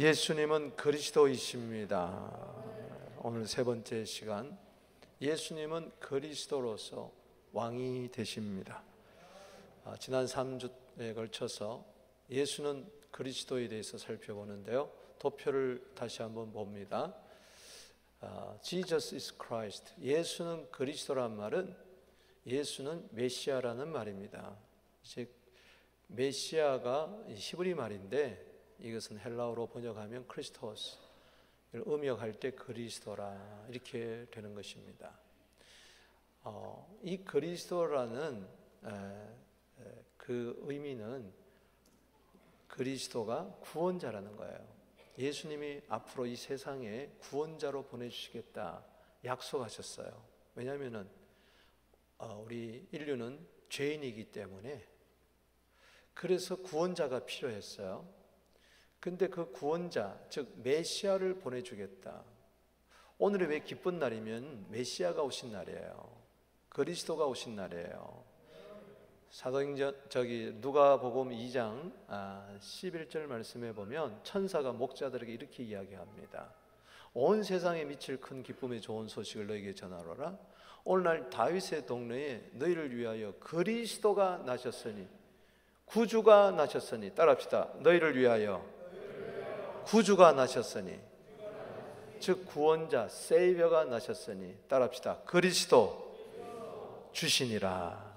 예수님은 그리스도이십니다. 오늘 세 번째 시간, 예수님은 그리스도로서 왕이 되십니다. 지난 3주에 걸쳐서 예수는 그리스도에 대해서 살펴보는데요, 도표를 다시 한번 봅니다. Jesus is Christ, 예수는 그리스도란 말은 예수는 메시아라는 말입니다. 즉 메시아가 히브리 말인데 이것은 헬라어로 번역하면 크리스토스, 음역할 때 그리스도라 이렇게 되는 것입니다. 이 그리스도라는 그 의미는 그리스도가 구원자라는 거예요. 예수님이 앞으로 이 세상에 구원자로 보내주시겠다 약속하셨어요. 왜냐하면 우리 인류는 죄인이기 때문에 그래서 구원자가 필요했어요. 근데 그 구원자, 즉 메시아를 보내주겠다. 오늘이 왜 기쁜 날이면 메시아가 오신 날이에요. 그리스도가 오신 날이에요. 사도행전 누가복음 2장 11절 말씀에 보면 천사가 목자들에게 이렇게 이야기합니다. 온 세상에 미칠 큰 기쁨의 좋은 소식을 너에게 전하노라. 오늘날 다윗의 동네에 너희를 위하여 그리스도가 나셨으니, 구주가 나셨으니, 따라합시다. 너희를 위하여 구주가 나셨으니, 즉 구원자 세이버가 나셨으니, 따라합시다. 그리스도 주시니라.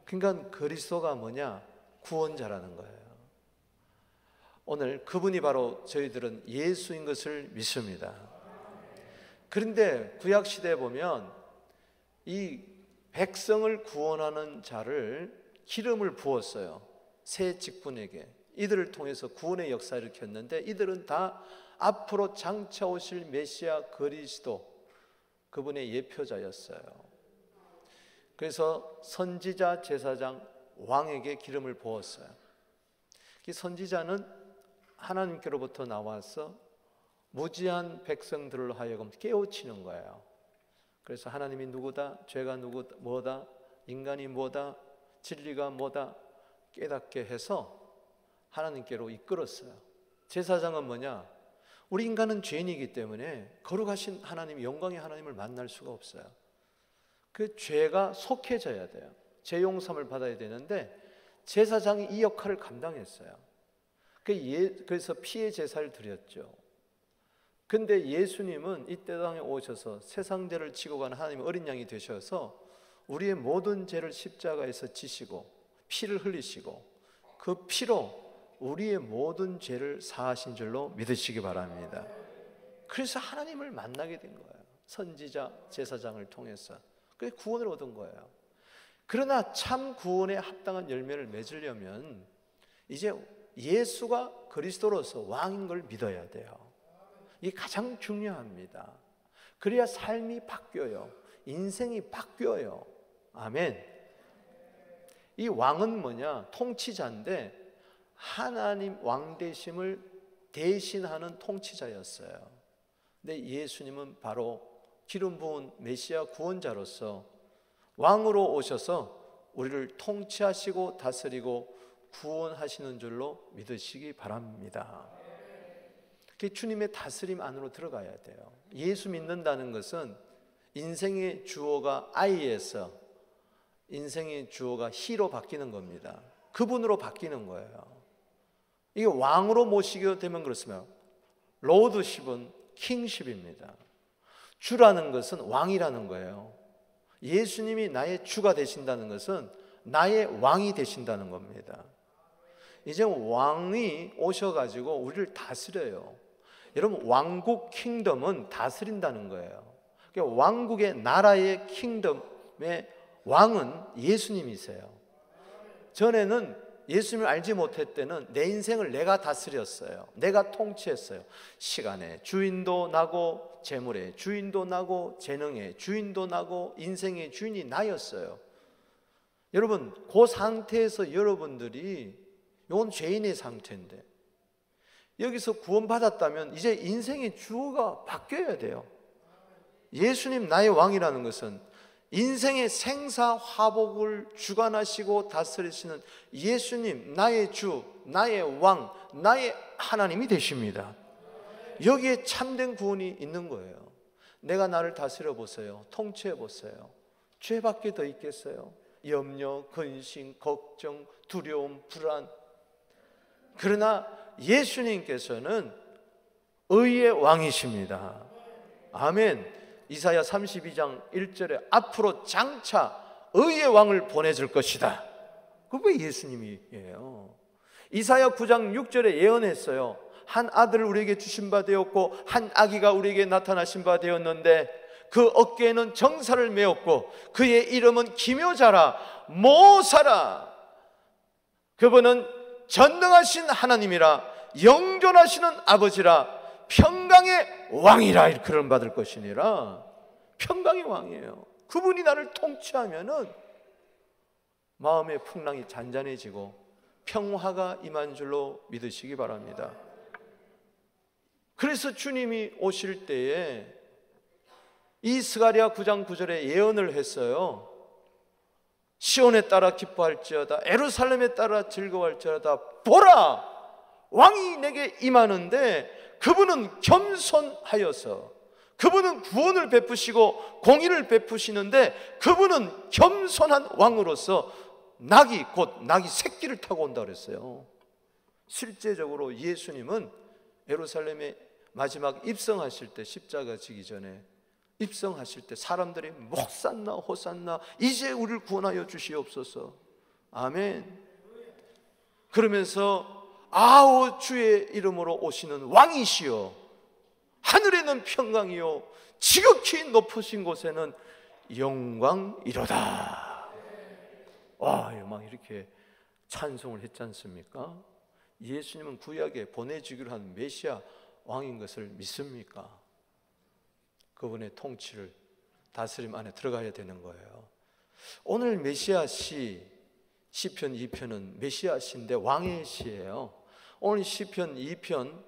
그러니까 그리스도가 뭐냐? 구원자라는 거예요. 오늘 그분이 바로 저희들은 예수인 것을 믿습니다. 그런데 구약시대에 보면 이 백성을 구원하는 자를 기름을 부었어요. 새 직분에게. 이들을 통해서 구원의 역사를 일으켰는데 이들은 다 앞으로 장차 오실 메시아 그리스도, 그분의 예표자였어요. 그래서 선지자, 제사장, 왕에게 기름을 부었어요. 이 선지자는 하나님께로부터 나와서 무지한 백성들로 하여금 깨우치는 거예요. 그래서 하나님이 누구다, 죄가 뭐다, 인간이 뭐다, 진리가 뭐다 깨닫게 해서 하나님께로 이끌었어요. 제사장은 뭐냐? 우리 인간은 죄인이기 때문에 거룩하신 하나님, 영광의 하나님을 만날 수가 없어요. 그 죄가 속해져야 돼요. 죄 용서를 받아야 되는데 제사장이 이 역할을 감당했어요. 그래서 피의 제사를 드렸죠. 근데 예수님은 이 땅에 오셔서 세상 죄를 지고 가는 하나님의 어린 양이 되셔서 우리의 모든 죄를 십자가에서 지시고 피를 흘리시고 그 피로 우리의 모든 죄를 사하신 줄로 믿으시기 바랍니다. 그래서 하나님을 만나게 된 거예요. 선지자, 제사장을 통해서. 그래서 구원을 얻은 거예요. 그러나 참 구원에 합당한 열매를 맺으려면 이제 예수가 그리스도로서 왕인 걸 믿어야 돼요. 이게 가장 중요합니다. 그래야 삶이 바뀌어요. 인생이 바뀌어요. 아멘. 이 왕은 뭐냐? 통치자인데 하나님 왕 되심을 대신하는 통치자였어요. 근데 예수님은 바로 기름 부은 메시아 구원자로서 왕으로 오셔서 우리를 통치하시고 다스리고 구원하시는 줄로 믿으시기 바랍니다. 주님의 다스림 안으로 들어가야 돼요. 예수 믿는다는 것은 인생의 주어가 I에서 인생의 주어가 He로 바뀌는 겁니다. 그분으로 바뀌는 거예요. 이게 왕으로 모시게 되면 그렇습니다. 로드십은 킹십입니다. 주라는 것은 왕이라는 거예요. 예수님이 나의 주가 되신다는 것은 나의 왕이 되신다는 겁니다. 이제 왕이 오셔가지고 우리를 다스려요. 여러분, 왕국 킹덤은 다스린다는 거예요. 그러니까 왕국의 나라의 킹덤의 왕은 예수님이세요. 전에는 예수님을 알지 못할 때는 내 인생을 내가 다스렸어요. 내가 통치했어요. 시간의 주인도 나고 재물의 주인도 나고 재능의 주인도 나고 인생의 주인이 나였어요. 여러분, 그 상태에서 여러분들이 이건 죄인의 상태인데 여기서 구원받았다면 이제 인생의 주어가 바뀌어야 돼요. 예수님 나의 왕이라는 것은 인생의 생사화복을 주관하시고 다스리시는 예수님, 나의 주, 나의 왕, 나의 하나님이 되십니다. 여기에 참된 구원이 있는 거예요. 내가 나를 다스려 보세요. 통치해 보세요. 죄밖에 더 있겠어요? 염려, 근심, 걱정, 두려움, 불안. 그러나 예수님께서는 의의 왕이십니다. 아멘. 이사야 32장 1절에 앞으로 장차 의의 왕을 보내줄 것이다. 그게 예수님이에요. 이사야 9장 6절에 예언했어요. 한 아들을 우리에게 주신 바 되었고 한 아기가 우리에게 나타나신 바 되었는데 그 어깨에는 정사를 메었고 그의 이름은 기묘자라 모사라. 그분은 전능하신 하나님이라 영존하시는 아버지라 평강의 왕이라 이름을 받을 것이니라. 평강의 왕이에요. 그분이 나를 통치하면은 마음의 풍랑이 잔잔해지고 평화가 임한 줄로 믿으시기 바랍니다. 그래서 주님이 오실 때에 이 스가랴 9장 9절에 예언을 했어요. 시온에 따라 기뻐할지어다 예루살렘에 따라 즐거워할지어다 보라 왕이 내게 임하는데 그분은 겸손하여서 그분은 구원을 베푸시고 공의를 베푸시는데 그분은 겸손한 왕으로서 낙이 곧 낙이 새끼를 타고 온다 그랬어요. 실제적으로 예수님은 예루살렘에 마지막 입성하실 때 십자가 지기 전에 입성하실 때 사람들이 호산나 호산나 이제 우리를 구원하여 주시옵소서 아멘. 그러면서 아우 주의 이름으로 오시는 왕이시여 하늘에는 평강이요 지극히 높으신 곳에는 영광이로다. 와, 막 이렇게 찬송을 했지 않습니까? 예수님은 구약에 보내주기로 한 메시아 왕인 것을 믿습니까? 그분의 통치를 다스림 안에 들어가야 되는 거예요. 오늘 메시아 시편 2편은 메시아 시인데 왕의 시예요. 오늘 시편 2편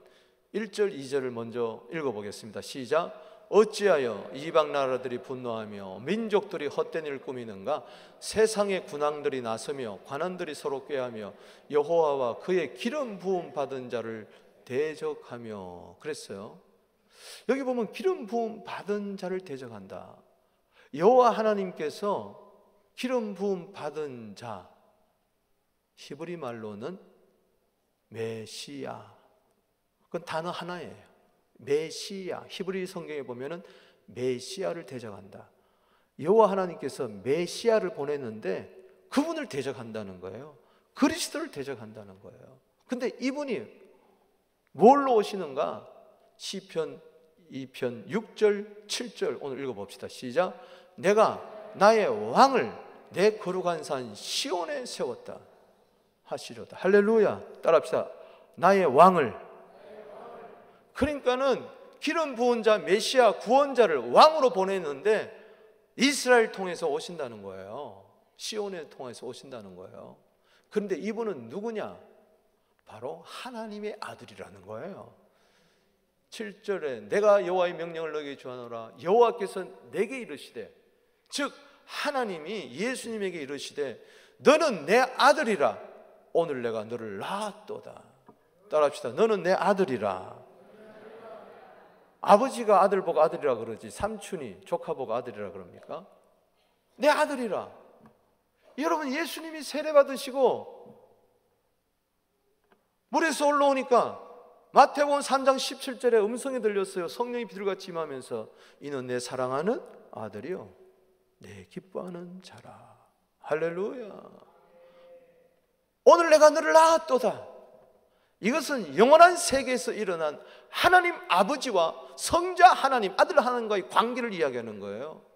1절 2절을 먼저 읽어보겠습니다. 시작. 어찌하여 이방 나라들이 분노하며 민족들이 헛된 일을 꾸미는가? 세상의 군왕들이 나서며 관원들이 서로 꾀하며 여호와와 그의 기름 부음 받은 자를 대적하며 그랬어요. 여기 보면 기름 부음 받은 자를 대적한다. 여호와 하나님께서 기름 부음 받은 자, 히브리 말로는 메시아, 그건 단어 하나예요. 메시아, 히브리 성경에 보면은 메시아를 대적한다. 여호와 하나님께서 메시아를 보냈는데 그분을 대적한다는 거예요. 그리스도를 대적한다는 거예요. 근데 이분이 뭘로 오시는가? 시편 2편 6절 7절 오늘 읽어봅시다. 시작. 내가 나의 왕을 내 거룩한 산 시온에 세웠다 하시려다. 할렐루야. 따라합시다. 나의 왕을. 그러니까는 기름 부은 자 메시아 구원자를 왕으로 보냈는데 이스라엘 통해서 오신다는 거예요. 시온을 통해서 오신다는 거예요. 그런데 이분은 누구냐? 바로 하나님의 아들이라는 거예요. 7절에 내가 여호와의 명령을 너에게 주하노라. 여호와께서 내게 이르시되, 즉 하나님이 예수님에게 이르시되 너는 내 아들이라. 오늘 내가 너를 낳았도다. 따라합시다. 너는 내 아들이라. 아버지가 아들 보고 아들이라 그러지 삼촌이 조카 보고 아들이라 그럽니까? 내 아들이라. 여러분, 예수님이 세례 받으시고 물에서 올라오니까 마태복음 3장 17절에 음성이 들렸어요. 성령이 비둘기같이 임하면서 이는 내 사랑하는 아들이요 내 기뻐하는 자라. 할렐루야. 오늘 내가 너를 낳았도다. 이것은 영원한 세계에서 일어난 하나님 아버지와 성자 하나님 아들 하나님과의 관계를 이야기하는 거예요.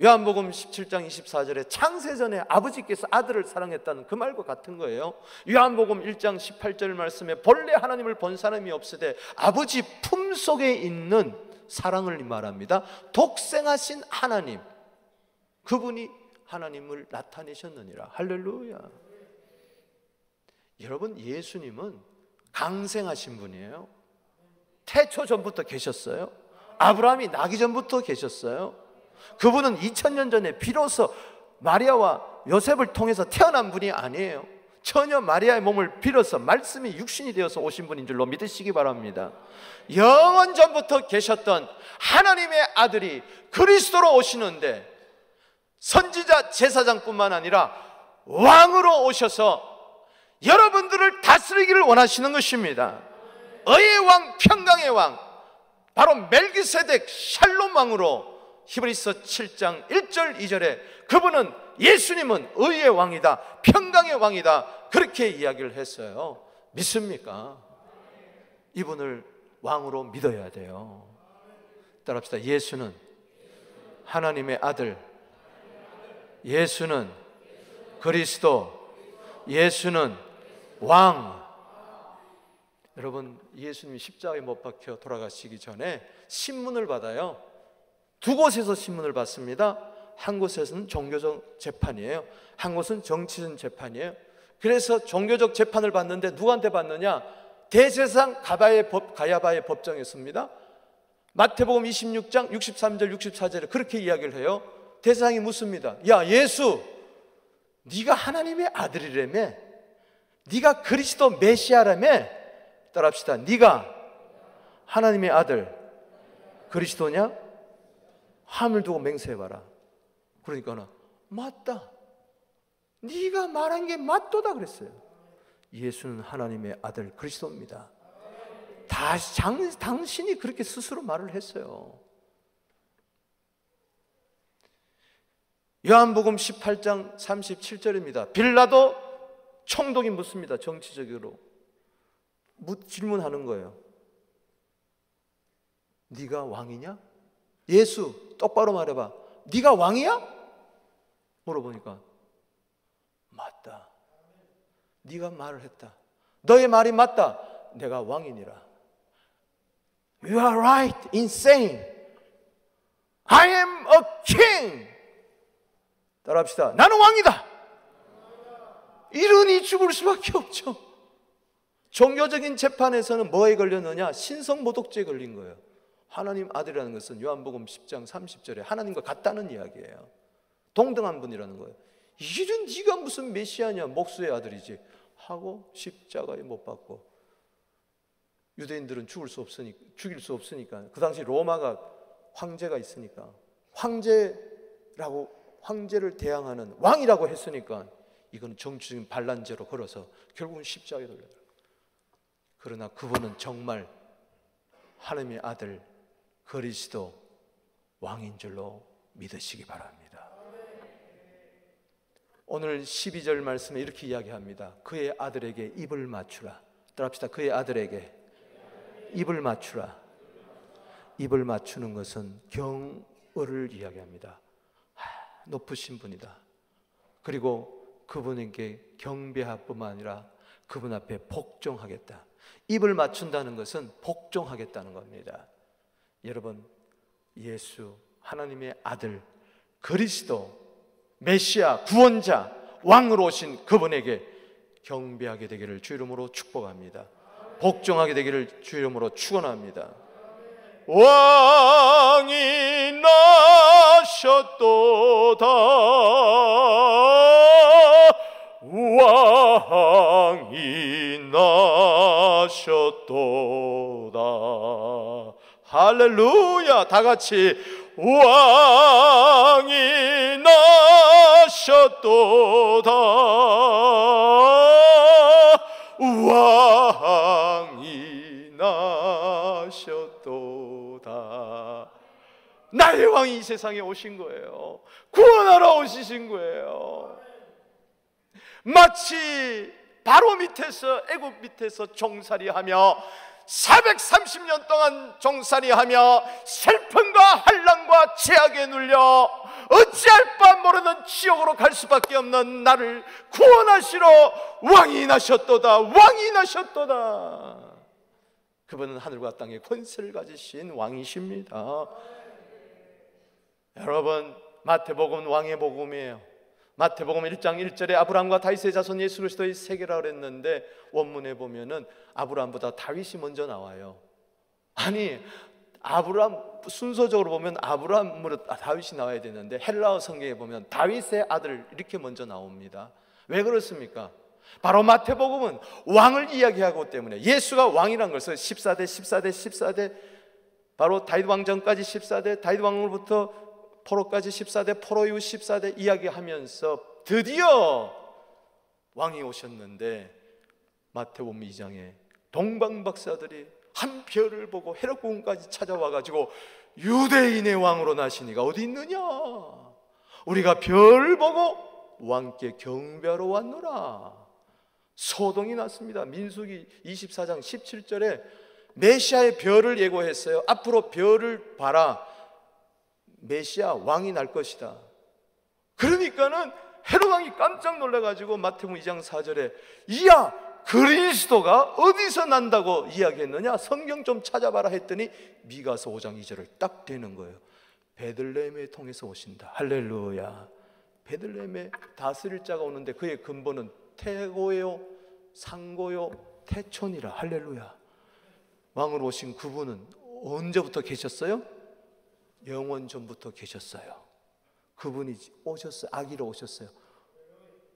요한복음 17장 24절에 창세전에 아버지께서 아들을 사랑했다는 그 말과 같은 거예요. 요한복음 1장 18절 말씀에 본래 하나님을 본 사람이 없으되 아버지 품속에 있는 사랑을 말합니다. 독생하신 하나님, 그분이 하나님을 나타내셨느니라. 할렐루야. 여러분, 예수님은 강생하신 분이에요. 태초 전부터 계셨어요. 아브라함이 나기 전부터 계셨어요. 그분은 2000년 전에 비로소 마리아와 요셉을 통해서 태어난 분이 아니에요. 전혀 마리아의 몸을 빌어서 말씀이 육신이 되어서 오신 분인 줄로 믿으시기 바랍니다. 영원 전부터 계셨던 하나님의 아들이 그리스도로 오시는데 선지자 제사장뿐만 아니라 왕으로 오셔서 여러분들을 다스리기를 원하시는 것입니다. 의의 왕, 평강의 왕, 바로 멜기세덱 샬롬 왕으로 히브리서 7장 1절 2절에 그분은, 예수님은 의의 왕이다, 평강의 왕이다, 그렇게 이야기를 했어요. 믿습니까? 이분을 왕으로 믿어야 돼요. 따라합시다. 예수는 하나님의 아들, 예수는 그리스도, 예수는 왕. 여러분, 예수님이 십자가에 못 박혀 돌아가시기 전에 신문을 받아요. 두 곳에서 신문을 받습니다. 한 곳에서는 종교적 재판이에요. 한 곳은 정치적 재판이에요. 그래서 종교적 재판을 받는데 누구한테 받느냐? 대제사장 가야바의 법정이었습니다. 마태복음 26장 63절 64절에 그렇게 이야기를 해요. 대제사장이 묻습니다. 야, 예수, 네가 하나님의 아들이라며? 네가 그리스도 메시아라며? 따라합시다. 네가 하나님의 아들 그리스도냐? 함을 두고 맹세해봐라. 그러니까는 맞다, 네가 말한 게 맞도다 그랬어요. 예수는 하나님의 아들 그리스도입니다. 당신이 그렇게 스스로 말을 했어요. 요한복음 18장 37절입니다. 빌라도 총독이 묻습니다. 정치적으로 질문하는 거예요. 네가 왕이냐? 예수, 똑바로 말해봐. 네가 왕이야? 물어보니까 맞다, 네가 말을 했다, 너의 말이 맞다, 내가 왕이니라. You are right in saying I am a king. 따라합시다. 나는 왕이다. 이러니 죽을 수밖에 없죠. 종교적인 재판에서는 뭐에 걸렸느냐? 신성모독죄에 걸린 거예요. 하나님 아들이라는 것은 요한복음 10장 30절에 하나님과 같다는 이야기예요. 동등한 분이라는 거예요. 이런 네가 무슨 메시아냐, 목수의 아들이지 하고 십자가에 못 박고, 유대인들은 죽일 수 없으니까 그 당시 로마가 황제가 있으니까 황제를 대항하는 왕이라고 했으니까 이건 정치적인 반란죄로 걸어서 결국은 십자가에 돌려요. 그러나 그분은 정말 하나님의 아들 그리스도 왕인 줄로 믿으시기 바랍니다. 오늘 12절 말씀에 이렇게 이야기합니다. 그의 아들에게 입을 맞추라. 따라합시다. 그의 아들에게 입을 맞추라. 입을 맞추는 것은 경의를 이야기합니다. 높으신 분이다. 그리고 그분에게 경배할 뿐만 아니라 그분 앞에 복종하겠다. 입을 맞춘다는 것은 복종하겠다는 겁니다. 여러분, 예수 하나님의 아들 그리스도 메시아 구원자 왕으로 오신 그분에게 경배하게 되기를 주 이름으로 축복합니다. 복종하게 되기를 주 이름으로 축원합니다. 왕이 나셨도다. 왕이 나셨도다. 할렐루야. 다 같이 왕이 나셨도다. 왕이 나셨도다. 나의 왕이 이 세상에 오신 거예요. 구원하러 오시신 거예요. 마치 바로 밑에서, 애굽 밑에서 종살이하며 430년 동안 종살이하며 슬픔과 한란과 죄악에 눌려 어찌할 바 모르는 지옥으로 갈 수밖에 없는 나를 구원하시러 왕이 나셨도다. 왕이 나셨도다. 그분은 하늘과 땅의 권세를 가지신 왕이십니다. 여러분, 마태복음 왕의 복음이에요. 마태복음 1장 1절에 아브라함과 다윗의 자손 예수 그리스도의 세계라 그랬는데 원문에 보면은 아브라함보다 다윗이 먼저 나와요. 아니, 아브라함, 순서적으로 보면 아브라함으로 다윗이 나와야 되는데 헬라어 성경에 보면 다윗의 아들 이렇게 먼저 나옵니다. 왜 그렇습니까? 바로 마태복음은 왕을 이야기하기 때문에, 예수가 왕이란 것을 14대 바로 다윗 왕 전까지 14대, 다윗 왕으로부터 포로까지 14대, 포로 이후 14대 이야기하면서 드디어 왕이 오셨는데, 마태복음 2장에 동방박사들이 한 별을 보고 헤롯 궁까지 찾아와가지고 유대인의 왕으로 나시니가 어디 있느냐, 우리가 별 보고 왕께 경배하러 왔노라. 소동이 났습니다. 민수기 24장 17절에 메시아의 별을 예고했어요. 앞으로 별을 봐라, 메시아 왕이 날 것이다. 그러니까는 헤롯 왕이 깜짝 놀라가지고 마태복음 2장 4절에 이야, 그리스도가 어디서 난다고 이야기했느냐, 성경 좀 찾아봐라 했더니 미가서 5장 2절을 딱 대는 거예요. 베들레헴에 통해서 오신다. 할렐루야. 베들레헴에 다스릴 자가 오는데 그의 근본은 태고요, 상고요, 태촌이라. 할렐루야. 왕으로 오신 그분은 언제부터 계셨어요? 영원 전부터 계셨어요. 그분이 오셨어요. 아기로 오셨어요.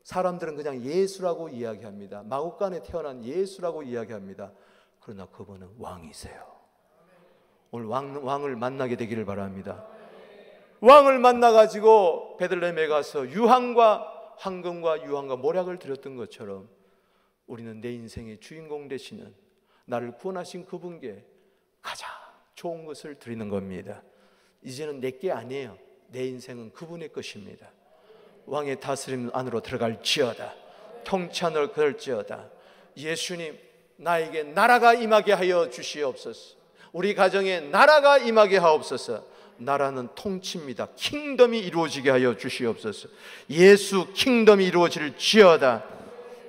사람들은 그냥 예수라고 이야기합니다. 마구간에 태어난 예수라고 이야기합니다. 그러나 그분은 왕이세요. 오늘 왕을 만나게 되기를 바랍니다. 왕을 만나가지고 베들레헴에 가서 유황과 황금과 유황과 모략을 드렸던 것처럼 우리는 내 인생의 주인공 되시는, 나를 구원하신 그분께 가장 좋은 것을 드리는 겁니다. 이제는 내게 아니에요. 내 인생은 그분의 것입니다. 왕의 다스림 안으로 들어갈지어다. 통치안으로 들어갈지어다. 예수님, 나에게 나라가 임하게 하여 주시옵소서. 우리 가정에 나라가 임하게 하옵소서. 나라는 통치입니다. 킹덤이 이루어지게 하여 주시옵소서. 예수 킹덤이 이루어질지어다.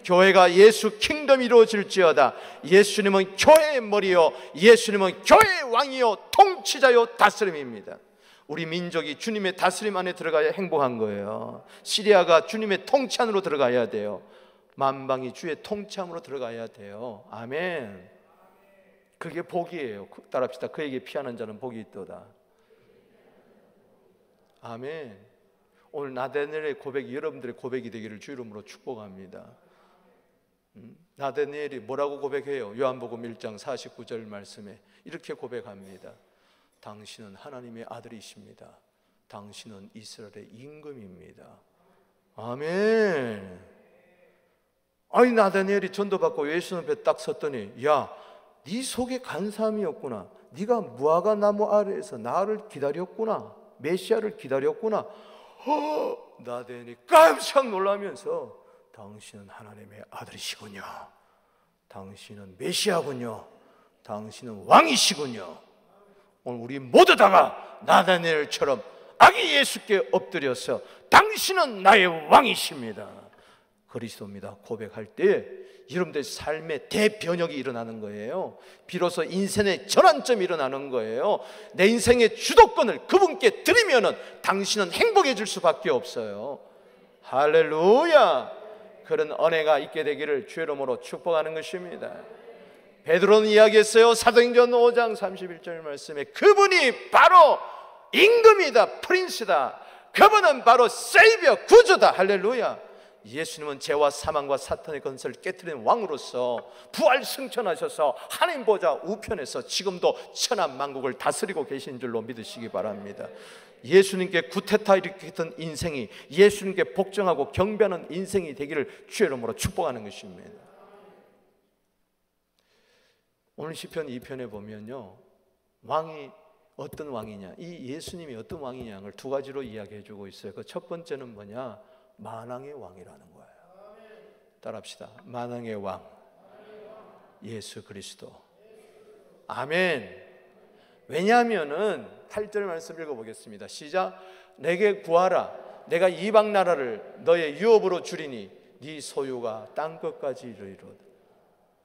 교회가 예수 킹덤이 이루어질지어다. 예수님은 교회의 머리요, 예수님은 교회의 왕이요, 통치자요, 다스림입니다. 우리 민족이 주님의 다스림 안에 들어가야 행복한 거예요. 시리아가 주님의 통치 안으로 들어가야 돼요. 만방이 주의 통치함으로 들어가야 돼요. 아멘. 그게 복이에요. 따라합시다. 그에게 피하는 자는 복이 있도다. 아멘. 오늘 나다니엘의 고백이 여러분들의 고백이 되기를 주 이름으로 축복합니다. 나다니엘이 뭐라고 고백해요? 요한복음 1장 49절 말씀에 이렇게 고백합니다. 당신은 하나님의 아들이십니다. 당신은 이스라엘의 임금입니다. 아멘. 아니, 나다니엘이 전도받고 예수 앞에 딱 섰더니, 야, 네 속에 간사함이 없구나. 네가 무화과 나무 아래에서 나를 기다렸구나. 메시아를 기다렸구나. 나다니엘이 깜짝 놀라면서, 당신은 하나님의 아들이시군요. 당신은 메시아군요. 당신은 왕이시군요. 오늘 우리 모두 다가 나다니엘처럼 아기 예수께 엎드려서 당신은 나의 왕이십니다, 그리스도입니다 고백할 때 여러분들의 삶의 대변혁이 일어나는 거예요. 비로소 인생의 전환점이 일어나는 거예요. 내 인생의 주도권을 그분께 드리면은 당신은 행복해질 수밖에 없어요. 할렐루야. 그런 은혜가 있게 되기를 주의 이름으로 축복하는 것입니다. 베드로는 이야기했어요. 사도행전 5장 31절 말씀에 그분이 바로 임금이다, 프린스다. 그분은 바로 세이비어, 구주다. 할렐루야. 예수님은 죄와 사망과 사탄의 권세를 깨트리는 왕으로서 부활 승천하셔서 하나님 보좌 우편에서 지금도 천한 만국을 다스리고 계신 줄로 믿으시기 바랍니다. 예수님께 구테타 일으켰던 인생이 예수님께 복종하고 경배하는 인생이 되기를 주의 이름으로 축복하는 것입니다. 오늘 시편 2편에 보면요, 왕이 어떤 왕이냐, 이 예수님이 어떤 왕이냐를 두 가지로 이야기해 주고 있어요. 그 첫 번째는 뭐냐, 만왕의 왕이라는 거예요. 따라합시다. 만왕의 왕 예수 그리스도. 아멘. 왜냐하면은 8절 말씀 읽어보겠습니다. 시작. 내게 구하라. 내가 이방 나라를 너의 유업으로 주리니 네 소유가 땅끝까지 이르리로다.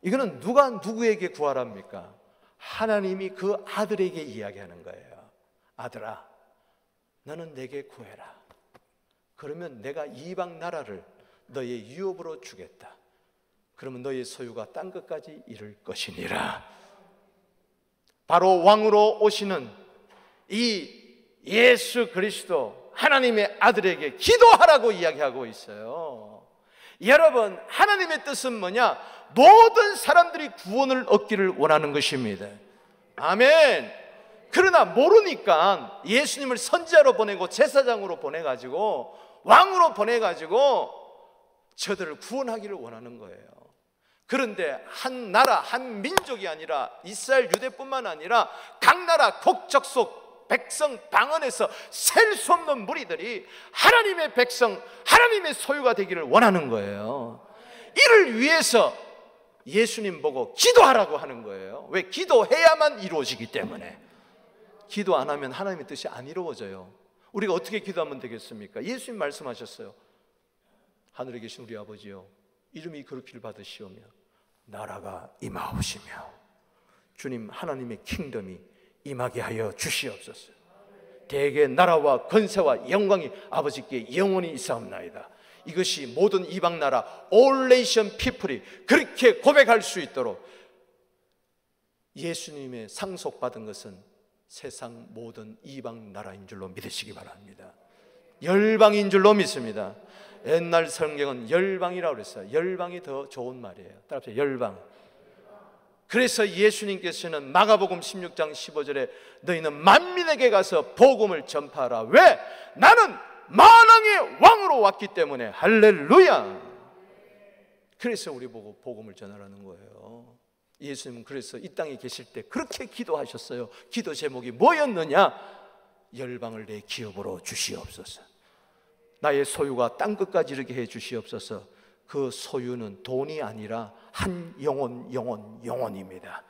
이거는 누가 누구에게 구하랍니까? 하나님이 그 아들에게 이야기하는 거예요. 아들아, 너는 내게 구해라. 그러면 내가 이방 나라를 너의 유업으로 주겠다. 그러면 너의 소유가 땅끝까지 이를 것이니라. 바로 왕으로 오시는 이 예수 그리스도 하나님의 아들에게 기도하라고 이야기하고 있어요. 여러분, 하나님의 뜻은 뭐냐? 모든 사람들이 구원을 얻기를 원하는 것입니다. 아멘. 그러나 모르니까 예수님을 선지자로 보내고 제사장으로 보내가지고 왕으로 보내가지고 저들을 구원하기를 원하는 거예요. 그런데 한 나라, 한 민족이 아니라 이스라엘 유대뿐만 아니라 각 나라 국적 백성 방언에서 셀 수 없는 무리들이 하나님의 백성, 하나님의 소유가 되기를 원하는 거예요. 이를 위해서 예수님 보고 기도하라고 하는 거예요. 왜? 기도해야만 이루어지기 때문에. 기도 안 하면 하나님의 뜻이 안 이루어져요. 우리가 어떻게 기도하면 되겠습니까? 예수님 말씀하셨어요. 하늘에 계신 우리 아버지요, 이름이 거룩히를 받으시오며 나라가 임하옵시며 주님 하나님의 킹덤이 임하게 하여 주시옵소서. 대개 나라와 권세와 영광이 아버지께 영원히 있사옵나이다. 이것이 모든 이방 나라 all nation people이 그렇게 고백할 수 있도록 예수님의 상속받은 것은 세상 모든 이방 나라인 줄로 믿으시기 바랍니다. 열방인 줄로 믿습니다. 옛날 성경은 열방이라고 그랬어요. 열방이 더 좋은 말이에요. 따라합시다. 열방. 그래서 예수님께서는 마가복음 16장 15절에 너희는 만민에게 가서 복음을 전파하라. 왜? 나는 만왕의 왕으로 왔기 때문에. 할렐루야. 그래서 우리 보고 복음을 전하라는 거예요. 예수님은 그래서 이 땅에 계실 때 그렇게 기도하셨어요. 기도 제목이 뭐였느냐? 열방을 내 기업으로 주시옵소서. 나의 소유가 땅끝까지 이르게 해 주시옵소서. 그 소유는 돈이 아니라 한 영혼입니다.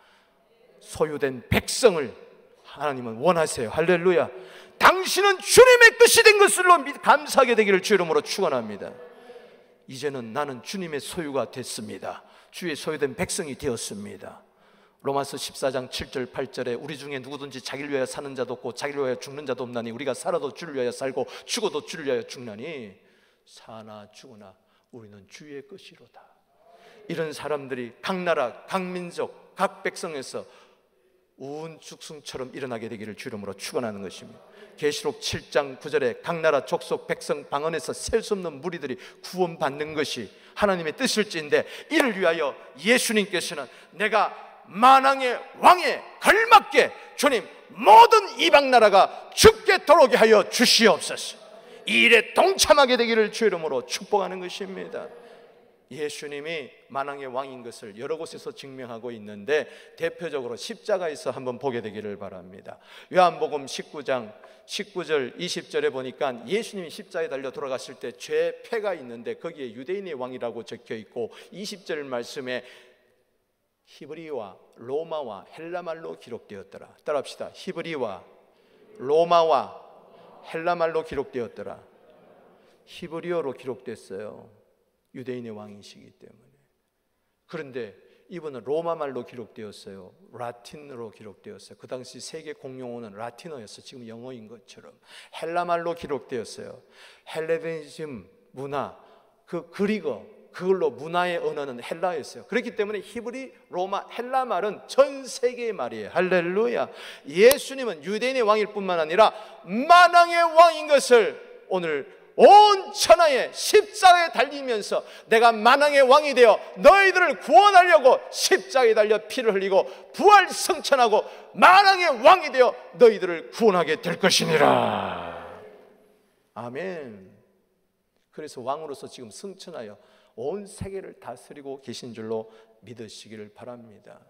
소유된 백성을 하나님은 원하세요. 할렐루야. 당신은 주님의 뜻이 된 것으로 감사하게 되기를 주 이름으로 축원합니다. 이제는 나는 주님의 소유가 됐습니다. 주의 소유된 백성이 되었습니다. 로마서 14장 7절 8절에 우리 중에 누구든지 자기를 위하여 사는 자도 없고 자기를 위하여 죽는 자도 없나니 우리가 살아도 주를 위하여 살고 죽어도 주를 위하여 죽나니 사나 죽으나 우리는 주의 것이로다. 이런 사람들이 각 나라, 각 민족, 각 백성에서 우은죽순처럼 일어나게 되기를 주 이름으로 축원하는 것입니다. 계시록 7장 9절에 각 나라, 족속, 백성, 방언에서 셀 수 없는 무리들이 구원받는 것이 하나님의 뜻일지인데, 이를 위하여 예수님께서는 내가 만왕의 왕에 걸맞게 주님 모든 이방 나라가 죽게 들어오게 하여 주시옵소서. 이 일에 동참하게 되기를 주 이름으로 축복하는 것입니다. 예수님이 만왕의 왕인 것을 여러 곳에서 증명하고 있는데 대표적으로 십자가에서 한번 보게 되기를 바랍니다. 요한복음 19장 19절 20절에 보니까 예수님이 십자가에 달려 돌아갔을 때 죄패가 있는데 거기에 유대인의 왕이라고 적혀 있고 20절 말씀에 히브리와 로마와 헬라말로 기록되었더라. 따라합시다. 히브리와 로마와 헬라말로 기록되었더라. 히브리어로 기록됐어요. 유대인의 왕이시기 때문에. 그런데 이분은 로마말로 기록되었어요. 라틴어로 기록되었어요. 그 당시 세계 공용어는 라틴어였어요. 지금 영어인 것처럼. 헬라말로 기록되었어요. 헬레니즘 문화, 그 그리거, 그걸로 문화의 언어는 헬라였어요. 그렇기 때문에 히브리, 로마, 헬라 말은 전 세계의 말이에요. 할렐루야. 예수님은 유대인의 왕일 뿐만 아니라 만왕의 왕인 것을 오늘 온 천하에 십자가에 달리면서 내가 만왕의 왕이 되어 너희들을 구원하려고 십자가에 달려 피를 흘리고 부활 승천하고 만왕의 왕이 되어 너희들을 구원하게 될 것이니라. 아멘. 그래서 왕으로서 지금 승천하여 온 세계를 다스리고 계신 줄로 믿으시기를 바랍니다.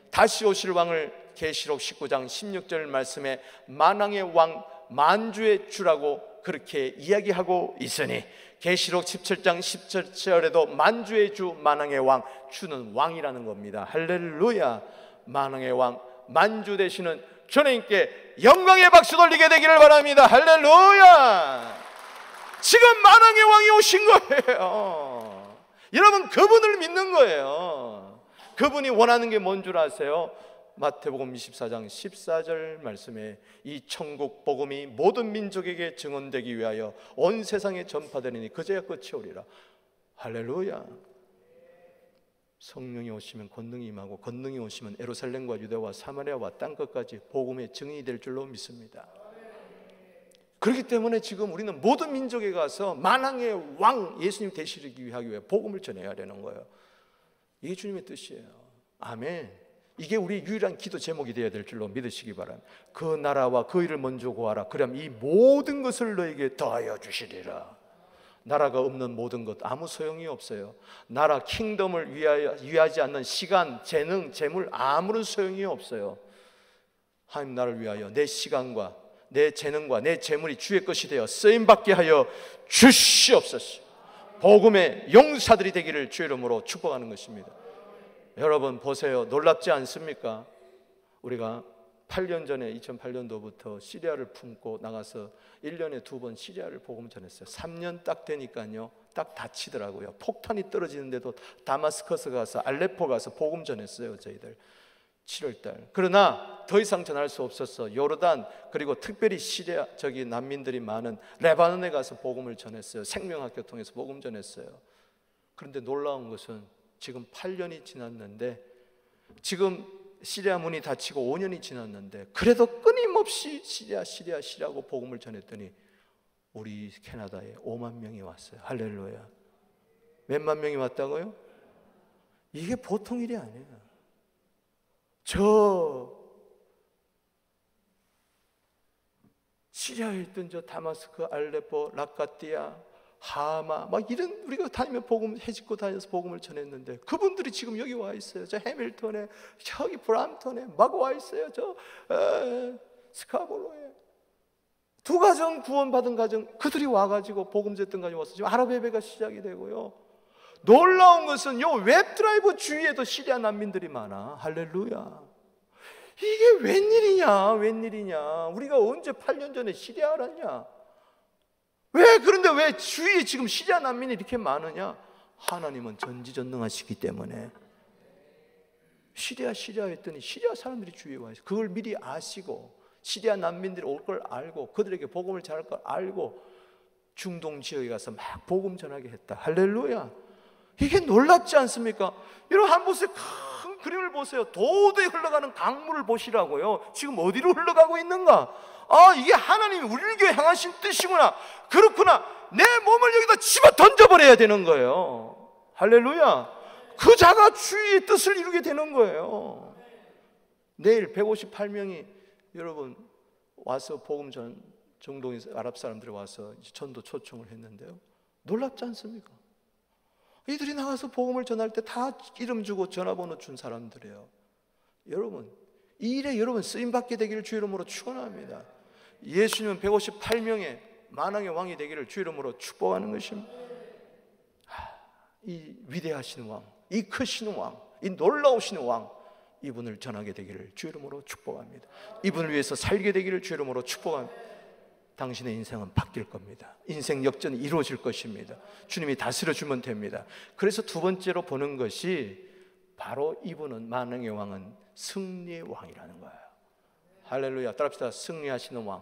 다시 오실 왕을 계시록 19장 16절 말씀에 만왕의 왕, 만주의 주라고 그렇게 이야기하고 있으니 계시록 17장 17절에도 만주의 주, 만왕의 왕, 주는 왕이라는 겁니다. 할렐루야. 만왕의 왕, 만주 되시는 주님께 영광의 박수 돌리게 되기를 바랍니다. 할렐루야. 지금 만왕의 왕이 오신 거예요. 여러분, 그분을 믿는 거예요. 그분이 원하는 게 뭔 줄 아세요? 마태복음 24장 14절 말씀에 이 천국 복음이 모든 민족에게 증언되기 위하여 온 세상에 전파되리니 그제야 끝이 오리라. 할렐루야. 성령이 오시면 권능이 임하고 권능이 오시면 예루살렘과 유대와 사마리아와 땅끝까지 복음의 증인이 될 줄로 믿습니다. 그렇기 때문에 지금 우리는 모든 민족에 가서 만왕의 왕 예수님 되시기 위하기 복음을 전해야 되는 거예요. 이게 주님의 뜻이에요. 아멘. 이게 우리 유일한 기도 제목이 되어야 될 줄로 믿으시기 바랍니다. 그 나라와 그 일을 먼저 구하라. 그럼 이 모든 것을 너에게 더하여 주시리라. 나라가 없는 모든 것 아무 소용이 없어요. 나라 킹덤을 위하지 않는 시간, 재능, 재물 아무런 소용이 없어요. 하나님 나라를 위하여 내 시간과 내 재능과 내 재물이 주의 것이 되어 쓰임받게 하여 주시옵소서. 복음의 용사들이 되기를 주의 이름으로 축복하는 것입니다. 여러분 보세요. 놀랍지 않습니까? 우리가 8년 전에 2008년도부터 시리아를 품고 나가서 1년에 2번 시리아를 복음 전했어요. 3년 딱 되니까요, 딱 다치더라고요. 폭탄이 떨어지는데도 다마스커스 가서 알레포 가서 복음 전했어요. 저희들 7월달. 그러나 더 이상 전할 수 없어서 요르단, 그리고 특별히 시리아 저기 난민들이 많은 레바논에 가서 복음을 전했어요. 생명학교 통해서 복음 전했어요. 그런데 놀라운 것은 지금 8년이 지났는데, 지금 시리아 문이 닫히고 5년이 지났는데 그래도 끊임없이 시리아고 복음을 전했더니 우리 캐나다에 5만 명이 왔어요. 할렐루야. 몇만 명이 왔다고요? 이게 보통 일이 아니에요. 저 시리아에 있던 저 다마스크, 알레포, 라카티아, 하마 막 이런 우리가 다니면 복음 해집고 다녀서 복음을 전했는데 그분들이 지금 여기 와 있어요. 저 해밀턴에, 저기 브람턴에 막 와 있어요. 저 스카보로에 2가정 구원받은 가정 그들이 와가지고 복음 전했던 가정 와서 지금 아랍 예배가 시작이 되고요. 놀라운 것은 요 웹드라이브 주위에도 시리아 난민들이 많아. 할렐루야. 이게 웬일이냐. 우리가 언제 8년 전에 시리아 알았냐? 그런데 왜 주위에 지금 시리아 난민이 이렇게 많으냐? 하나님은 전지전능하시기 때문에. 시리아 했더니 시리아 사람들이 주위에 와 있어요. 그걸 미리 아시고 시리아 난민들이 올 걸 알고 그들에게 복음을 전할 걸 알고 중동 지역에 가서 막 복음 전하게 했다. 할렐루야. 이게 놀랍지 않습니까? 여러분 한번 보세요. 큰 그림을 보세요. 도도에 흘러가는 강물을 보시라고요. 지금 어디로 흘러가고 있는가? 이게 하나님이 우리를 향하신 뜻이구나. 그렇구나. 내 몸을 여기다 집어 던져버려야 되는 거예요. 할렐루야. 그 자가 주의 뜻을 이루게 되는 거예요. 내일 158명이 여러분 와서 복음 정동에서 아랍 사람들이 와서 전도 초청을 했는데요. 놀랍지 않습니까? 이들이 나가서 복음을 전할 때 다 이름 주고 전화번호 준 사람들이에요. 여러분 이 일에 여러분 쓰임받게 되기를 주 이름으로 축원합니다. 예수님은 158명의 만왕의 왕이 되기를 주 이름으로 축복하는 것입니다. 이 위대하신 왕, 이 크신 왕, 이 놀라우신 왕, 이분을 전하게 되기를 주 이름으로 축복합니다. 이분을 위해서 살게 되기를 주 이름으로 축복합니다. 당신의 인생은 바뀔 겁니다. 인생 역전이 이루어질 것입니다. 주님이 다스려 주면 됩니다. 그래서 두 번째로 보는 것이 바로 이분은 만왕의 왕은 승리의 왕이라는 거예요. 할렐루야. 따라합시다. 승리하시는 왕.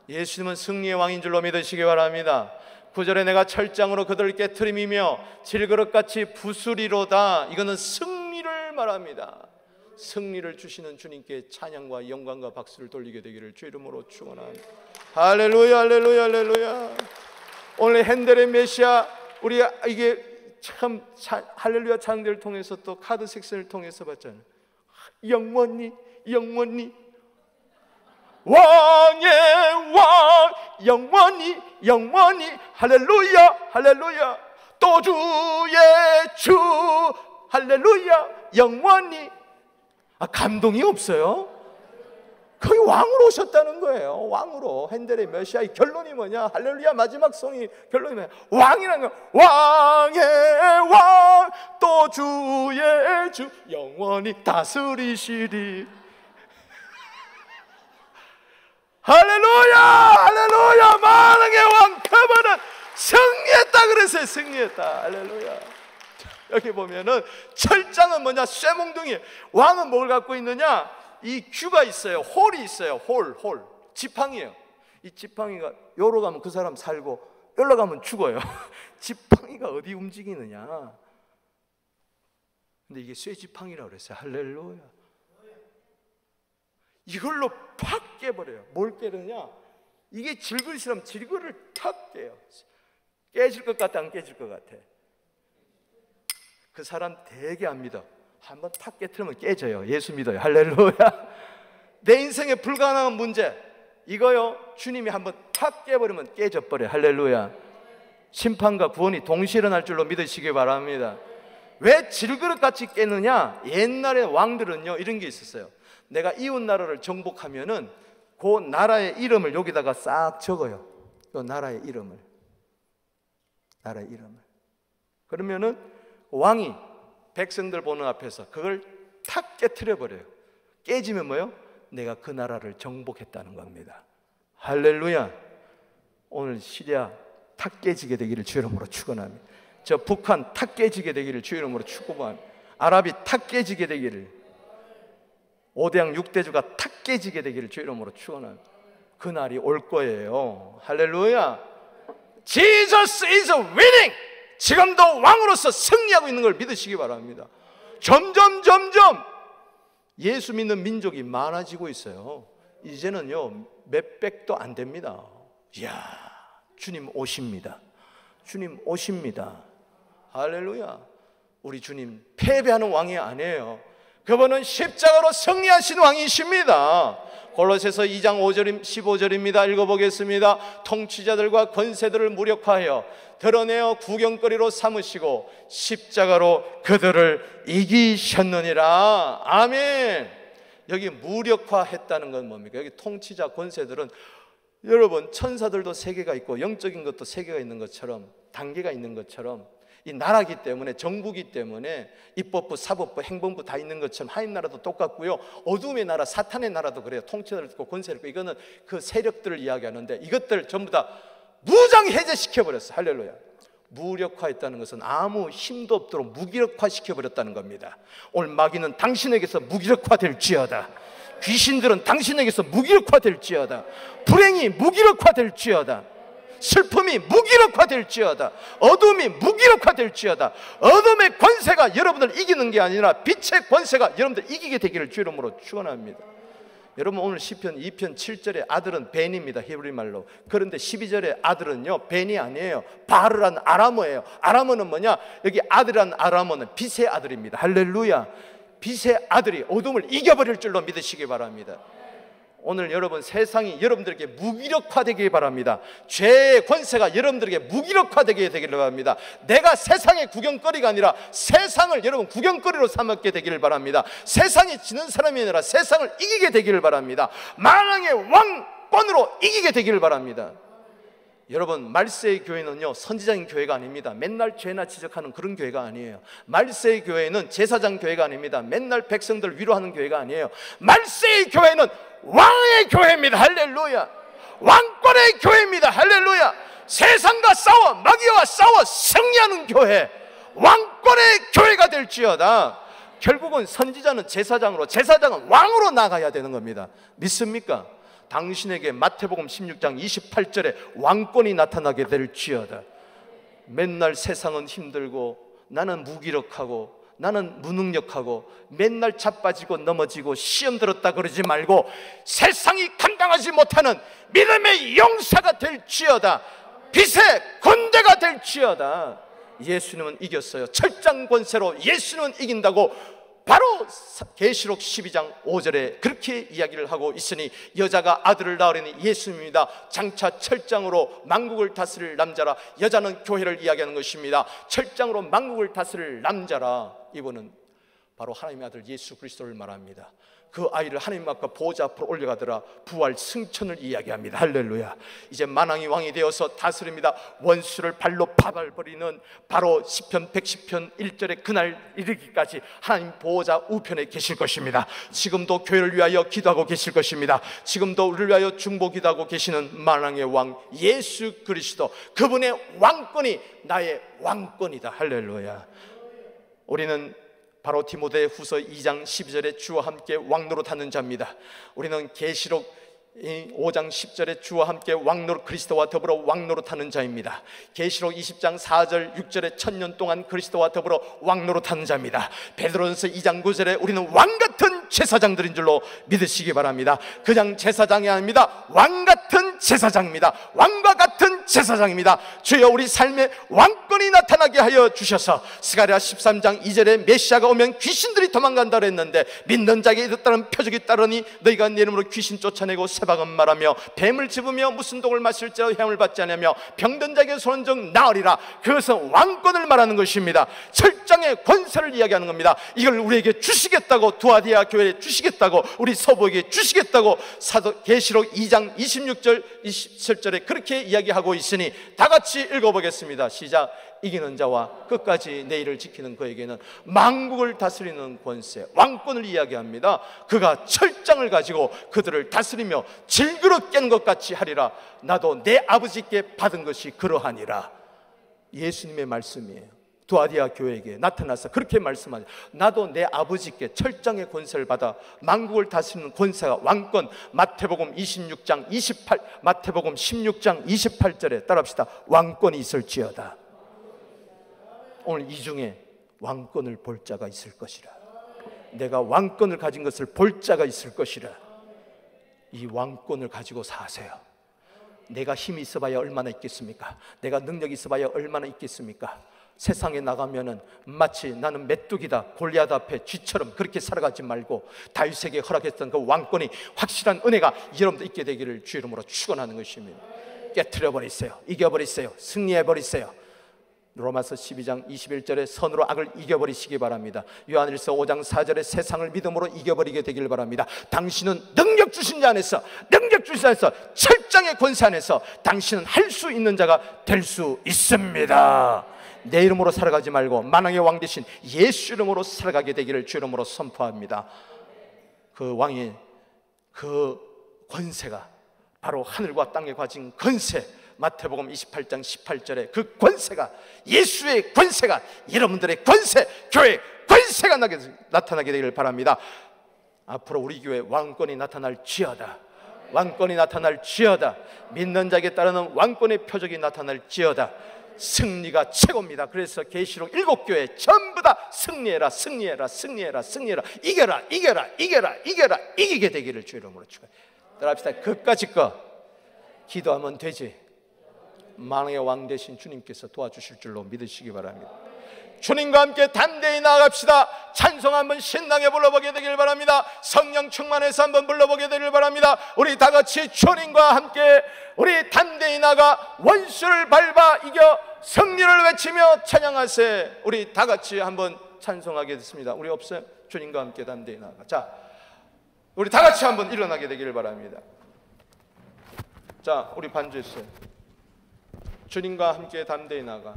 예수님은 승리의 왕인 줄로 믿으시기 바랍니다. 9절에 내가 철장으로 그들을 깨트림이며 질그릇같이 부수리로다. 이거는 승리를 말합니다. 승리를 주시는 주님께 찬양과 영광과 박수를 돌리게 되기를 주 이름으로 축원합니다. 할렐루야, 할렐루야, 할렐루야. 오늘 핸델의 메시아, 우리 이게 참 할렐루야 찬양들을 통해서 또 카드 섹션을 통해서 봤잖아요. 영원히 왕의 왕, 영원히 할렐루야, 할렐루야. 또 주의 주, 할렐루야, 영원히. 감동이 없어요? 거기 왕으로 오셨다는 거예요. 왕으로. 핸델의 메시아의 결론이 뭐냐? 할렐루야 마지막 성이 결론이 뭐냐? 왕이라는 거예요. 왕의 왕, 또 주의 주, 영원히 다스리시리. 할렐루야, 할렐루야. 만왕의 왕 그분은 승리했다 그랬어요. 승리했다. 할렐루야. 여기 보면은 철장은 뭐냐? 쇠몽둥이. 왕은 뭘 갖고 있느냐? 이 규가 있어요. 홀이 있어요. 홀 지팡이에요. 이 지팡이가 요로 가면 그 사람 살고 요로 가면 죽어요. 지팡이가 어디 움직이느냐? 근데 이게 쇠지팡이라고 그랬어요. 할렐루야. 이걸로 팍 깨버려요. 뭘 깨느냐? 이게 질그릇이라면 질그릇을 탁 깨요. 깨질 것 같아, 안 깨질 것 같아? 그 사람 되게 안 믿어. 한번 탁 깨트리면 깨져요. 예수 믿어요. 할렐루야. 내 인생에 불가능한 문제 이거요, 주님이 한번 탁 깨버리면 깨져버려요. 할렐루야. 심판과 구원이 동시에 일어날 줄로 믿으시기 바랍니다. 왜 질그릇같이 깨느냐? 옛날에 왕들은요 이런 게 있었어요. 내가 이웃 나라를 정복하면은 그 나라의 이름을 여기다가 싹 적어요. 그 나라의 이름을. 그러면은 왕이 백성들 보는 앞에서 그걸 탁 깨트려 버려요. 깨지면 뭐요? 내가 그 나라를 정복했다는 겁니다. 할렐루야. 오늘 시리아 탁 깨지게 되기를 주 이름으로 축원합니다. 저 북한 탁 깨지게 되기를 주 이름으로 축원합니다. 아랍이 탁 깨지게 되기를, 5대양 6대주가 탁 깨지게 되기를 주 이름으로 축원합니다. 그 날이 올 거예요. 할렐루야. Jesus is winning. 지금도 왕으로서 승리하고 있는 걸 믿으시기 바랍니다. 점점 예수 믿는 민족이 많아지고 있어요. 이제는요 몇백도 안 됩니다. 이야, 주님 오십니다. 주님 오십니다. 할렐루야. 우리 주님 패배하는 왕이 아니에요. 그분은 십자가로 승리하신 왕이십니다. 골로새서 2장 5절 15절입니다. 읽어보겠습니다. 통치자들과 권세들을 무력화하여 드러내어 구경거리로 삼으시고 십자가로 그들을 이기셨느니라. 아멘. 여기 무력화했다는 건 뭡니까? 여기 통치자 권세들은, 여러분 천사들도 세계가 있고 영적인 것도 세계가 있는 것처럼, 단계가 있는 것처럼, 이 나라기 때문에, 정부기 때문에 입법부, 사법부, 행정부 다 있는 것처럼 하나님 나라도 똑같고요. 어둠의 나라, 사탄의 나라도 그래요. 통치자들 있고 권세를 있고, 이거는 그 세력들을 이야기하는데 이것들 전부 다 무장 해제시켜버렸어요. 할렐루야. 무력화했다는 것은 아무 힘도 없도록 무기력화시켜버렸다는 겁니다. 오늘 마귀는 당신에게서 무기력화될지어다. 귀신들은 당신에게서 무기력화될지어다. 불행이 무기력화될지어다. 슬픔이 무기력화될지어다. 어둠이 무기력화될지어다. 어둠의 권세가 여러분을 이기는 게 아니라 빛의 권세가 여러분들 이기게 되기를 주 이름으로 축원합니다. 여러분 오늘 시편 2편 7절에 아들은 벤입니다. 히브리 말로. 그런데 12절에 아들은요 벤이 아니에요. 바르란 아람어예요. 아람어는 뭐냐? 여기 아들이란 아람어는 빛의 아들입니다. 할렐루야. 빛의 아들이 어둠을 이겨버릴 줄로 믿으시기 바랍니다. 오늘 여러분 세상이 여러분들에게 무기력화되기 바랍니다. 죄의 권세가 여러분들에게 무기력화되게 되기를 바랍니다. 내가 세상의 구경거리가 아니라 세상을 여러분 구경거리로 삼게 되기를 바랍니다. 세상에 지는 사람이 아니라 세상을 이기게 되기를 바랍니다. 만왕의 왕권으로 이기게 되기를 바랍니다. 여러분 말세의 교회는요 선지자인 교회가 아닙니다. 맨날 죄나 지적하는 그런 교회가 아니에요. 말세의 교회는 제사장 교회가 아닙니다. 맨날 백성들 위로하는 교회가 아니에요. 말세의 교회는 왕의 교회입니다. 할렐루야. 왕권의 교회입니다. 할렐루야. 세상과 싸워, 마귀와 싸워 승리하는 교회, 왕권의 교회가 될지어다. 결국은 선지자는 제사장으로, 제사장은 왕으로 나가야 되는 겁니다. 믿습니까? 당신에게 마태복음 16장 28절에 왕권이 나타나게 될지어다. 맨날 세상은 힘들고 나는 무기력하고 나는 무능력하고 맨날 자빠지고 넘어지고 시험 들었다 그러지 말고 세상이 감당하지 못하는 믿음의 용사가 될지어다. 빛의 군대가 될지어다. 예수님은 이겼어요. 철장 권세로 예수님은 이긴다고 바로 계시록 12장 5절에 그렇게 이야기를 하고 있으니 여자가 아들을 낳으려니 예수님입니다. 장차 철장으로 만국을 다스릴 남자라. 여자는 교회를 이야기하는 것입니다. 철장으로 만국을 다스릴 남자라. 이분은 바로 하나님의 아들 예수 그리스도를 말합니다. 그 아이를 하나님 앞과 보좌 앞으로 올려가더라. 부활 승천을 이야기합니다. 할렐루야. 이제 만왕이 왕이 되어서 다스립니다. 원수를 발로 파발버리는 바로 시편 110편 1절에 그날 이르기까지 하나님 보좌 우편에 계실 것입니다. 지금도 교회를 위하여 기도하고 계실 것입니다. 지금도 우리를 위하여 중보 기도하고 계시는 만왕의 왕 예수 그리스도, 그분의 왕권이 나의 왕권이다. 할렐루야. 우리는 바로 디모데 후서 2장 12절에 주와 함께 왕노릇하는 자입니다. 우리는 계시록 5장 10절에 주와 함께 왕노릇 그리스도와 더불어 왕노릇하는 자입니다. 계시록 20장 4절 6절에 1000년 동안 그리스도와 더불어 왕노릇하는 자입니다. 베드로전서 2장 9절에 우리는 왕같은 제사장들인 줄로 믿으시기 바랍니다. 그냥 제사장이 아닙니다. 왕같은 제사장입니다. 왕과 같은 제사장입니다. 주여 우리 삶에 왕권이 나타나게 하여 주셔서 스가랴 13장 2절에 메시아가 오면 귀신들이 도망간다 그랬는데 믿는 자에게 이렇다는 표적이 따르니 너희가 내 이름으로 귀신 쫓아내고 새박은 말하며 뱀을 집으며 무슨 독을 마실지라도 해함을 받지 않으며 병든 자에게 손정 나으리라. 그것은 왕권을 말하는 것입니다. 철장의 권세를 이야기하는 겁니다. 이걸 우리에게 주시겠다고, 두아디아 교회에 주시겠다고, 우리 서부에게 주시겠다고 사도 계시록 2장 26절 27절에 그렇게 이야기하고 있으니 다 같이 읽어보겠습니다. 시작. 이기는 자와 끝까지 내 일을 지키는 그에게는 만국을 다스리는 권세, 왕권을 이야기합니다. 그가 철장을 가지고 그들을 다스리며 질그릇 깬 것 같이 하리라. 나도 내 아버지께 받은 것이 그러하니라. 예수님의 말씀이에요. 두아디아 교회에게 나타나서 그렇게 말씀하죠. 나도 내 아버지께 철장의 권세를 받아 만국을 다스리는 권세가 왕권. 마태복음 26장 28, 마태복음 16장 28절에 따라합시다. 왕권이 있을지어다. 오늘 이 중에 왕권을 볼 자가 있을 것이라. 내가 왕권을 가진 것을 볼 자가 있을 것이라. 이 왕권을 가지고 사세요. 내가 힘이 있어봐야 얼마나 있겠습니까? 내가 능력이 있어봐야 얼마나 있겠습니까? 세상에 나가면은 마치 나는 메뚜기다, 골리앗 앞에 쥐처럼 그렇게 살아가지 말고 다윗에게 허락했던 그 왕권이, 확실한 은혜가 여러분도 있게 되기를 주 이름으로 축원하는 것입니다. 깨트려버리세요. 이겨버리세요. 승리해버리세요. 로마서 12장 21절에 선으로 악을 이겨버리시기 바랍니다. 요한일서 5장 4절에 세상을 믿음으로 이겨버리게 되길 바랍니다. 당신은 능력 주신 자 안에서, 능력 주신 자 안에서, 철장의 권세 안에서 당신은 할 수 있는 자가 될 수 있습니다. 내 이름으로 살아가지 말고 만왕의 왕 대신 예수 이름으로 살아가게 되기를 주 이름으로 선포합니다. 그 왕의 그 권세가 바로 하늘과 땅에 가진 권세, 마태복음 28장 18절에 그 권세가, 예수의 권세가 여러분들의 권세, 교회의 권세가 나타나게 되기를 바랍니다. 앞으로 우리 교회 왕권이 나타날지어다. 왕권이 나타날지어다. 믿는 자에게 따르는 왕권의 표적이 나타날지어다. 승리가 최고입니다. 그래서 계시록 7교회 전부 다 승리해라, 승리해라, 승리해라, 승리해라, 이겨라, 이겨라, 이겨라, 이겨라, 이기게 되기를 주 이름으로 축원합니다. 따라합시다. 그까짓 거 기도하면 되지. 만왕의 왕 되신 주님께서 도와주실 줄로 믿으시기 바랍니다. 주님과 함께 담대히 나아갑시다. 찬송 한번 신나게 불러보게 되길 바랍니다. 성령 충만해서 한번 불러보게 되길 바랍니다. 우리 다 같이 주님과 함께 우리 담대히 나가 원수를 밟아 이겨 승리를 외치며 찬양하세. 우리 다 같이 한번 찬송하게 됐습니다. 우리 없어요? 주님과 함께 담대히 나가. 자, 우리 다 같이 한번 일어나게 되기를 바랍니다. 자, 우리 반주했어요. 주님과 함께 담대히 나가.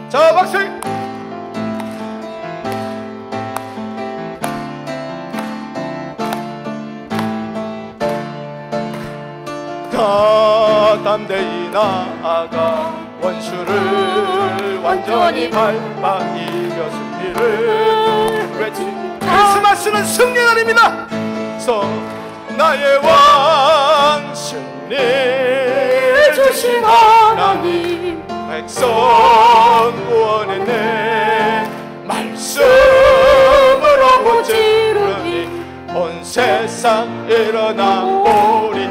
자, 박수! 다 담대히 나아가 원수를 완전히 밟아 이겨 승리를 외치. 크리스마스는 승리 날입니다. 나의 왕 승리 주신 하나님 백성 구원했네. 말씀으로 무찌르니 온 세상 일어나오리.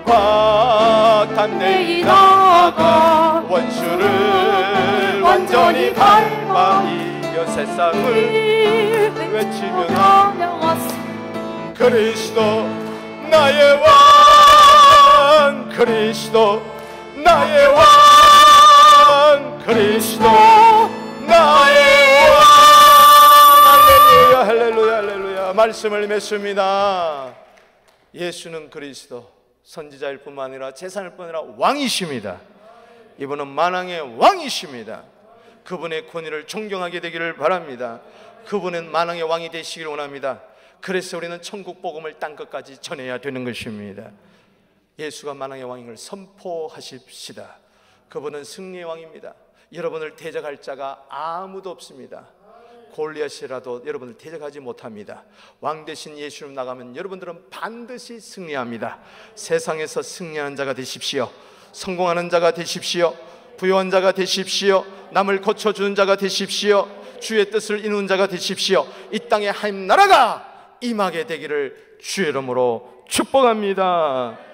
주와 담대히 나아가 원수를 완전히 밟아 이겨 세상을 외치며 그리스도 나의 왕, 그리스도 나의 왕, 그리스도 나의 왕. 할렐루야, 할렐루야, 할렐루야. 말씀을 맺습니다. 예수는 그리스도 선지자일 뿐만 아니라 제사장일 뿐 아니라 왕이십니다. 이분은 만왕의 왕이십니다. 그분의 권위를 존경하게 되기를 바랍니다. 그분은 만왕의 왕이 되시기를 원합니다. 그래서 우리는 천국 복음을 땅끝까지 전해야 되는 것입니다. 예수가 만왕의 왕인 걸 선포하십시다. 그분은 승리의 왕입니다. 여러분을 대적할 자가 아무도 없습니다. 골리앗이라도 여러분을 대적하지 못합니다. 왕 대신 예수님 나가면 여러분들은 반드시 승리합니다. 세상에서 승리하는 자가 되십시오. 성공하는 자가 되십시오. 부유한 자가 되십시오. 남을 고쳐주는 자가 되십시오. 주의 뜻을 이루는 자가 되십시오. 이 땅에 하나님 나라가 임하게 되기를 주의 이름으로 축복합니다.